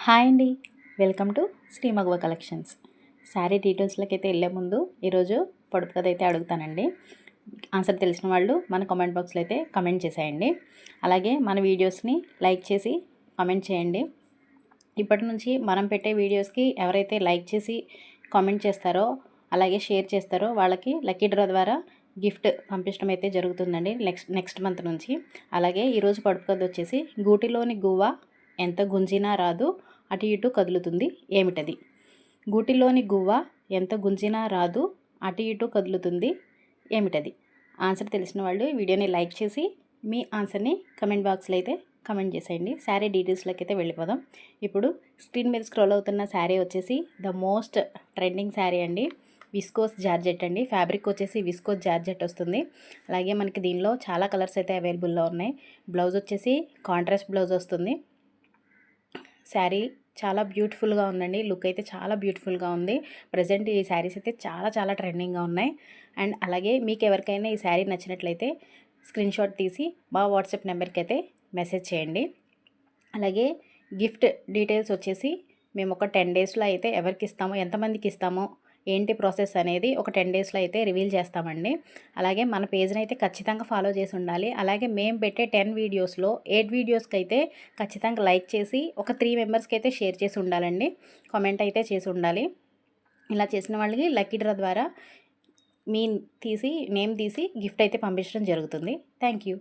Hi అండి, welcome to Shri Maguva collections. Sari డీటెయిల్స్లోకి అయితే వెళ్ళే ముందు ఈరోజు పొడుపు కథ అయితే అడుగుతానండి. ఆన్సర్ తెలిసిన వాళ్ళు మన కామెంట్ బాక్స్లో అయితే కమెంట్ చేసేయండి. అలాగే మన వీడియోస్ని లైక్ చేసి కామెంట్ చేయండి. ఇప్పటి నుంచి మనం పెట్టే వీడియోస్కి ఎవరైతే లైక్ చేసి కామెంట్ చేస్తారో అలాగే షేర్ చేస్తారో వాళ్ళకి లక్కీ డ్రా ద్వారా గిఫ్ట్ పంపించడం అయితే జరుగుతుందండి నెక్స్ట్ మంత్ నుంచి. అలాగే ఈరోజు పొడుపు కథ వచ్చేసి గూటిలోని గువ్వ ఎంత గుంజినా రాదు, అటు ఇటు కదులుతుంది, ఏమిటది? గూటిలోని గువ్వ ఎంత గుంజినా రాదు, అటు ఇటు కదులుతుంది, ఏమిటది? ఆన్సర్ తెలిసిన వాళ్ళు వీడియోని లైక్ చేసి మీ ఆన్సర్ని కమెంట్ బాక్స్లో అయితే కమెంట్ చేసేయండి. శారీ డీటెయిల్స్లోకి అయితే వెళ్ళిపోదాం. ఇప్పుడు స్క్రీన్ మీద స్క్రోల్ అవుతున్న శారీ వచ్చేసి ద మోస్ట్ ట్రెండింగ్ శారీ అండి. విస్కోస్ జార్జెట్ అండి. ఫ్యాబ్రిక్ వచ్చేసి విస్కోస్ జార్జెట్ వస్తుంది. అలాగే మనకి దీనిలో చాలా కలర్స్ అయితే అవైలబుల్లో ఉన్నాయి. బ్లౌజ్ వచ్చేసి కాంట్రాస్ట్ బ్లౌజ్ వస్తుంది. శారీ చాలా బ్యూటిఫుల్గా ఉందండి. లుక్ అయితే చాలా బ్యూటిఫుల్గా ఉంది. ప్రజెంట్ ఈ శారీస్ అయితే చాలా ట్రెండింగ్గా ఉన్నాయి. అండ్ అలాగే మీకు ఎవరికైనా ఈ శారీ నచ్చినట్లయితే స్క్రీన్ షాట్ తీసి మా వాట్సాప్ నెంబర్కి అయితే మెసేజ్ చేయండి. అలాగే గిఫ్ట్ డీటెయిల్స్ వచ్చేసి మేము ఒక 10 డేస్లో అయితే ఎవరికి ఇస్తామో, ఎంతమందికి ఇస్తామో, ఏంటి ప్రాసెస్ అనేది ఒక 10 డేస్లో అయితే రివీల్ చేస్తామండి. అలాగే మన పేజ్ని అయితే ఖచ్చితంగా ఫాలో చేసి ఉండాలి. అలాగే మేము పెట్టే 10 వీడియోస్లో 8 వీడియోస్కి అయితే ఖచ్చితంగా లైక్ చేసి ఒక 3 మెంబర్స్కి అయితే షేర్ చేసి ఉండాలండి. కామెంట్ అయితే చేసి ఉండాలి. ఇలా చేసిన వాళ్ళకి లక్కీ డ్రా ద్వారా నేమ్ తీసి గిఫ్ట్ అయితే పంపించడం జరుగుతుంది. Thank you.